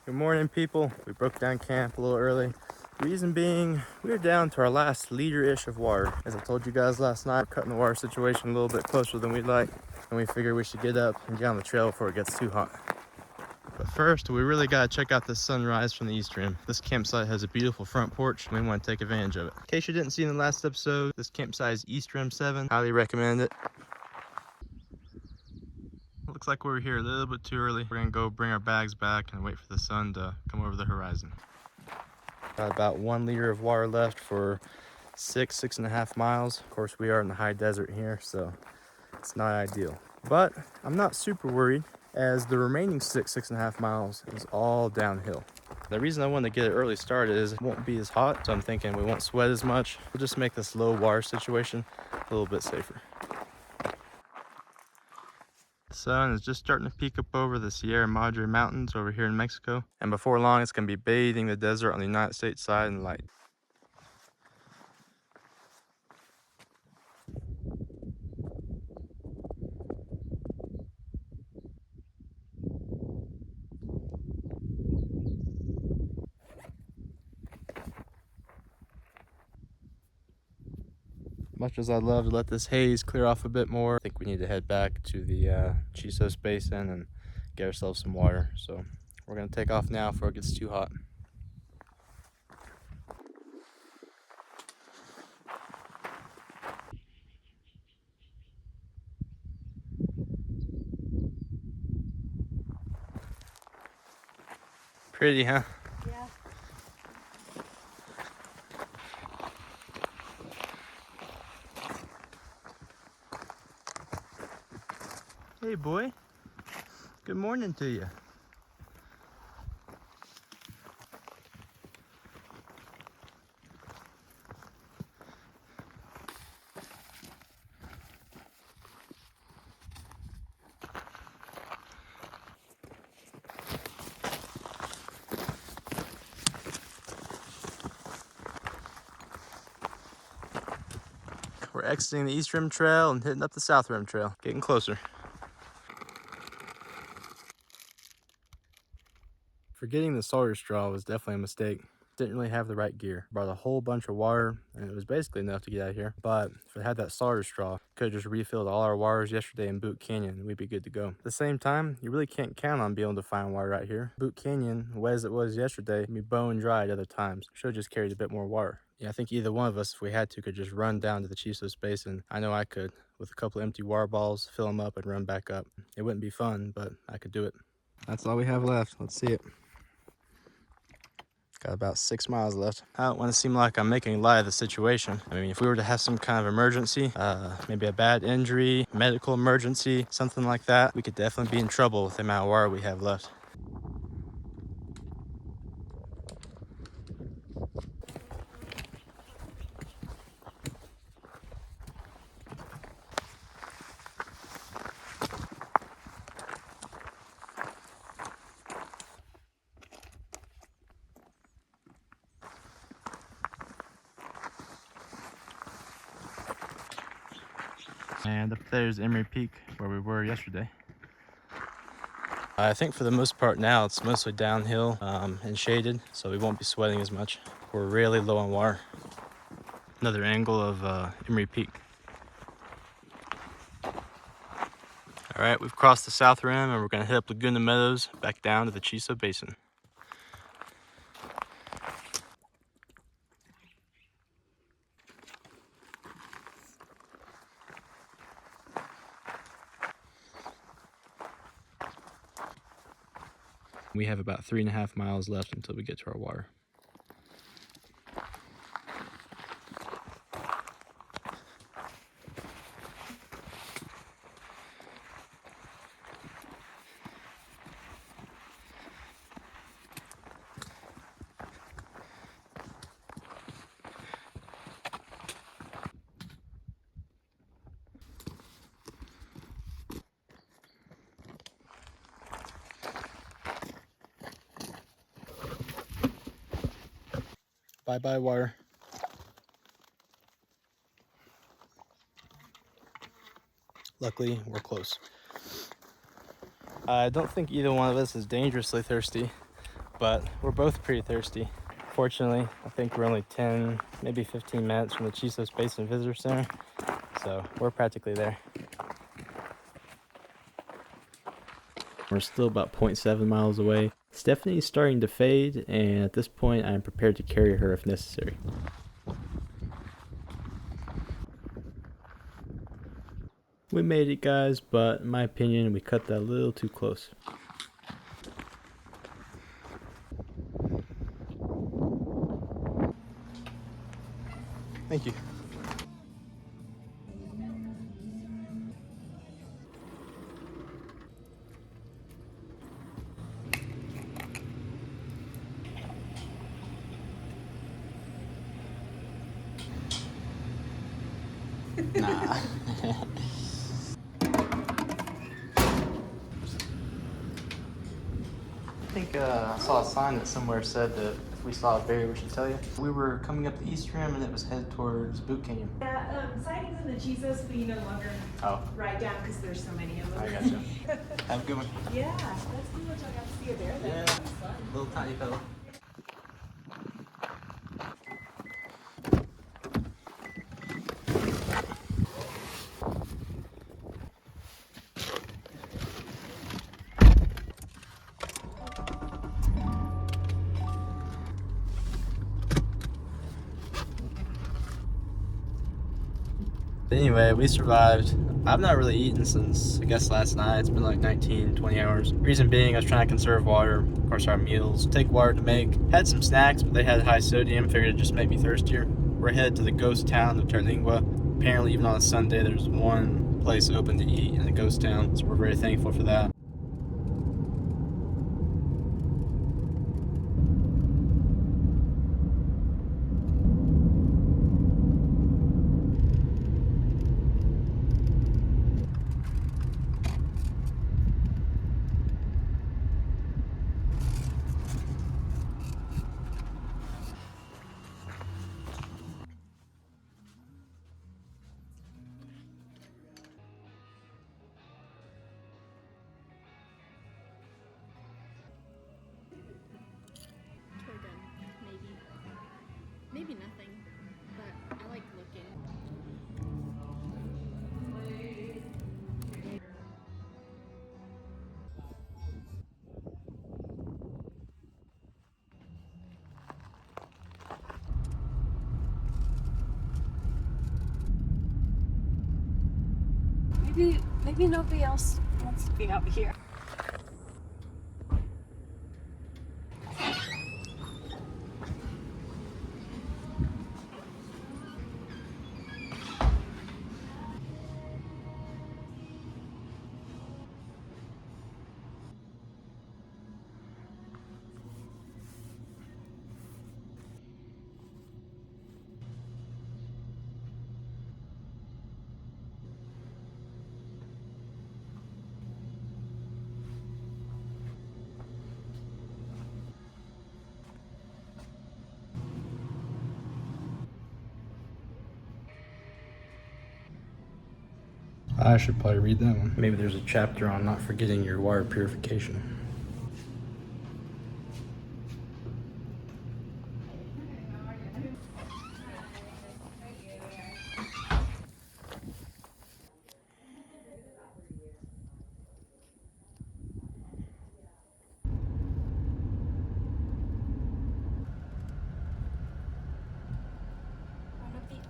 Good morning, people. We broke down camp a little early. Reason being, we were down to our last liter-ish of water. As I told you guys last night, we're cutting the water situation a little bit closer than we'd like, and we figured we should get up and get on the trail before it gets too hot. But first, we really gotta check out the sunrise from the east rim. This campsite has a beautiful front porch, and we want to take advantage of it. In case you didn't see in the last episode, this campsite is East Rim 7. Highly recommend it. Looks like we were here a little bit too early. We're gonna go bring our bags back and wait for the sun to come over the horizon. Got about 1 liter of water left for 6.5 miles. Of course, we are in the high desert here, so it's not ideal. But I'm not super worried, as the remaining 6.5 miles is all downhill. The reason I wanted to get it early started is it won't be as hot, so I'm thinking we won't sweat as much. We'll just make this low water situation a little bit safer. The sun is just starting to peek up over the Sierra Madre Mountains over here in Mexico. And before long, it's going to be bathing the desert on the United States side in light. Much as I'd love to let this haze clear off a bit more, I think we need to head back to the Chisos Basin and get ourselves some water. So we're going to take off now before it gets too hot. Pretty, huh? Yeah. Hey, boy. Good morning to you. We're exiting the East Rim Trail and hitting up the South Rim Trail. Getting closer. Forgetting the Sawyer straw was definitely a mistake. Didn't really have the right gear. Brought a whole bunch of water, and it was basically enough to get out of here. But if it had that Sawyer straw, could have just refilled all our waters yesterday in Boot Canyon, and we'd be good to go. At the same time, you really can't count on being able to find water out here. Boot Canyon, wet as it was yesterday, can be bone dry at other times. Should have just carried a bit more water. Yeah, I think either one of us, if we had to, could just run down to the Chisos Basin. I know I could, with a couple empty water balls, fill them up and run back up. It wouldn't be fun, but I could do it. That's all we have left. Let's see it. Got about 6 miles left. I don't want to seem like I'm making light of the situation. I mean, if we were to have some kind of emergency, maybe a bad injury, medical emergency, something like that, we could definitely be in trouble with the amount of water we have left. And up there's Emory Peak, where we were yesterday. I think for the most part now, it's mostly downhill and shaded, so we won't be sweating as much. We're really low on water. Another angle of Emory Peak. All right, we've crossed the South Rim, and we're gonna hit up Laguna Meadows, back down to the Chiso Basin. We have about 3.5 miles left until we get to our water. Bye-bye, water. Luckily, we're close. I don't think either one of us is dangerously thirsty, but we're both pretty thirsty. Fortunately, I think we're only 10, maybe 15 minutes from the Chisos Basin Visitor Center, so we're practically there. We're still about 0.7 miles away. Stephanie's starting to fade, and at this point, I'm prepared to carry her if necessary. We made it, guys, but in my opinion, we cut that a little too close. Thank you. Nah. I think I saw a sign that somewhere said that if we saw a bear, we should tell you. We were coming up the East Rim and it was headed towards Boot Canyon. Yeah, sightings in the Chisos, but you no longer ride down because there's so many of them. I gotcha. Have a good one. Yeah, that's pretty much I got to see a bear there. Yeah, little tiny fellow. Anyway, we survived. I've not really eaten since, I guess, last night. It's been like 19, 20 hours. Reason being, I was trying to conserve water. Of course, our meals take water to make. Had some snacks, but they had high sodium. Figured it'd just make me thirstier. We're headed to the ghost town of Terlingua. Apparently, even on a Sunday, there's one place open to eat in the ghost town, so we're very thankful for that. Maybe nothing, but I like looking. Maybe nobody else wants to be out here. I should probably read that one. Maybe there's a chapter on not forgetting your water purification.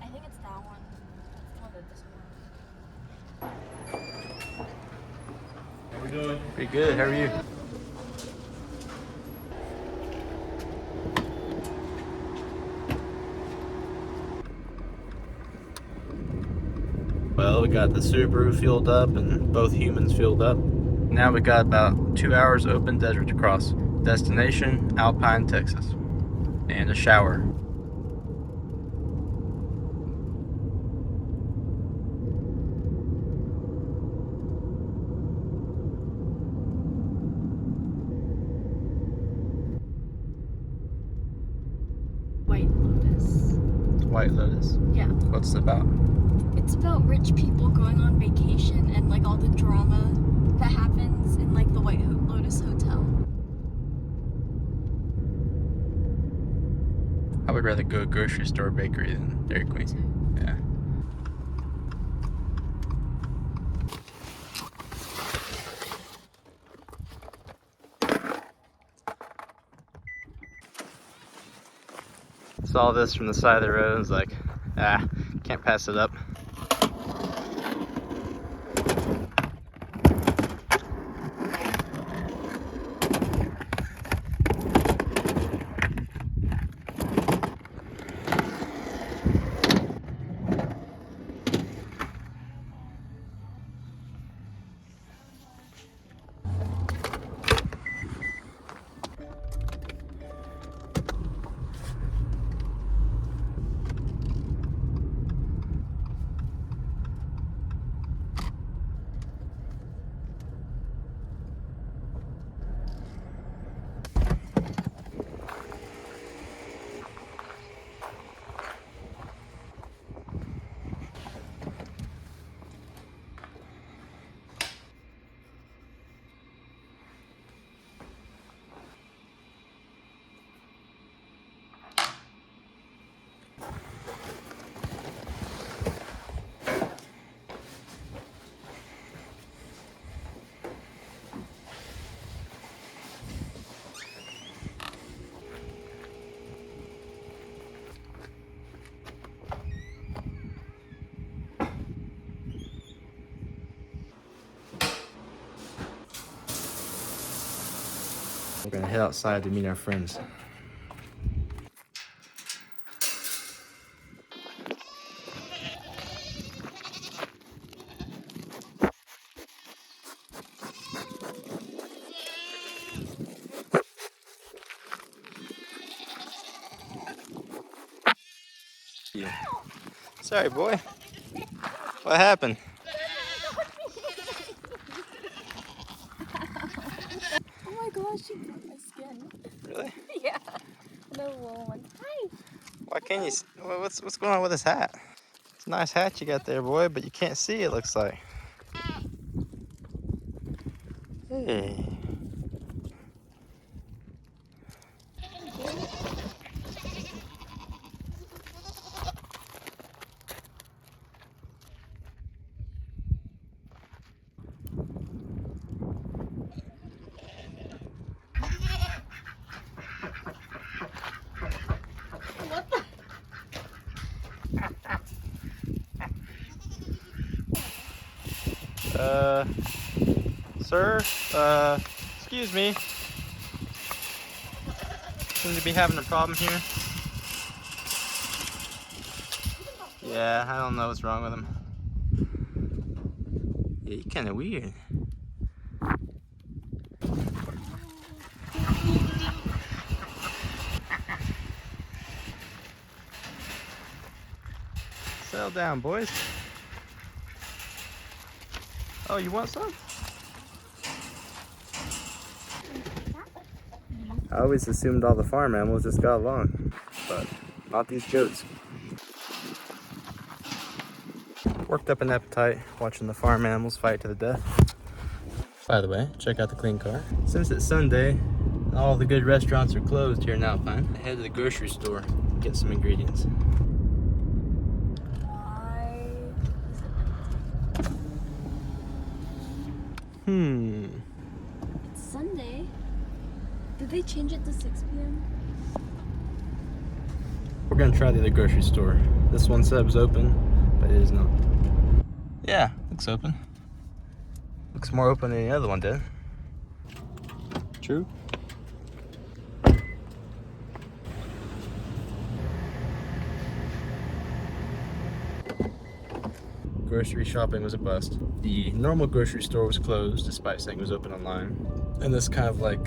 I think it's that one. It's one of this one. How we doing? Pretty good. How are you? Well, we got the Subaru fueled up and both humans fueled up. Now we got about 2 hours open desert to cross. Destination, Alpine, Texas. And a shower. White Lotus? Yeah. What's it about? It's about rich people going on vacation and like all the drama that happens in like the White Lotus Hotel. I would rather go grocery store bakery than Dairy Queen. Yeah. Saw this from the side of the road and was like, can't pass it up. We're gonna head outside to meet our friends. Yeah. Sorry, boy. What happened? Oh my gosh, she broke my skin. Really? Yeah. The wool one. Hi. Why can't you? What's going on with this hat? It's a nice hat you got there, boy, but you can't see. It looks like. Hey. What the? Sir, excuse me. Seem to be having a problem here. Yeah, I don't know what's wrong with him. Yeah, you're kind of weird. Settle down, boys. Oh, you want some? I always assumed all the farm animals just got along, but not these goats. Worked up an appetite watching the farm animals fight to the death. By the way, check out the clean car. Since it's Sunday, all the good restaurants are closed here in Alpine. I head to the grocery store, get some ingredients. Why is it Hmm. It's Sunday. Did they change it to 6 p.m.? We're gonna try the other grocery store. This one said it was open, but it is not. Yeah, looks open. Looks more open than the other one did. True. Grocery shopping was a bust. The normal grocery store was closed despite saying it was open online. And this kind of like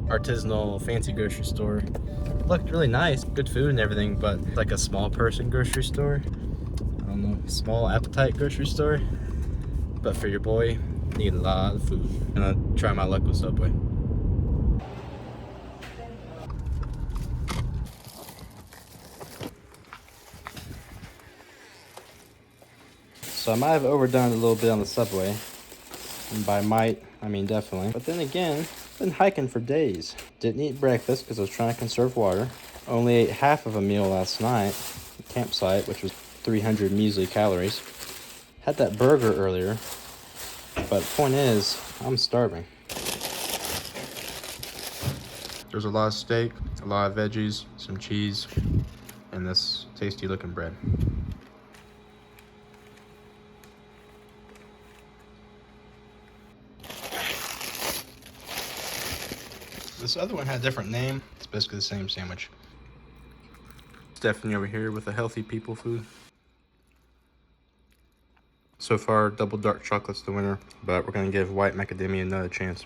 artisanal fancy grocery store looked really nice, good food and everything, but like a small person grocery store. I don't know, small appetite grocery store. But for your boy, need a lot of food. And I'll try my luck with Subway. So I might have overdone it a little bit on the Subway. And by might, I mean definitely. But then again, been hiking for days. Didn't eat breakfast because I was trying to conserve water. Only ate half of a meal last night at campsite, which was 300 measly calories. Had that burger earlier, but the point is, I'm starving. There's a lot of steak, a lot of veggies, some cheese, and this tasty looking bread. This other one had a different name. It's basically the same sandwich. Stephanie over here with a healthy people food. So far, double dark chocolate's the winner, but we're gonna give white macadamia another chance.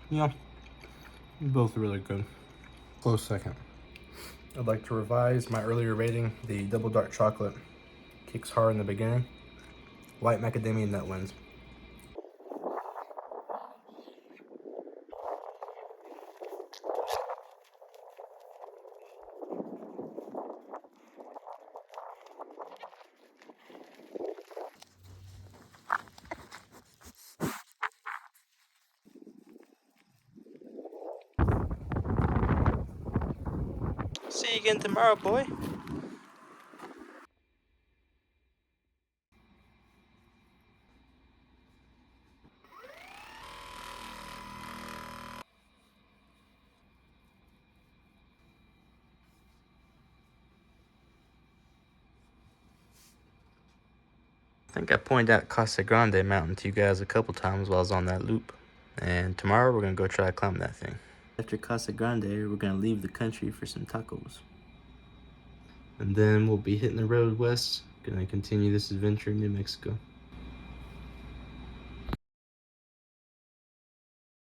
Yeah, both really good. Close second. I'd like to revise my earlier rating. The double dark chocolate kicks hard in the beginning. White macadamia nut wins. See you again tomorrow, boy. I think I pointed out Casa Grande Mountain to you guys a couple times while I was on that loop. And tomorrow we're gonna go try to climb that thing. After Casa Grande, we're gonna leave the country for some tacos. And then we'll be hitting the road west, gonna continue this adventure in New Mexico.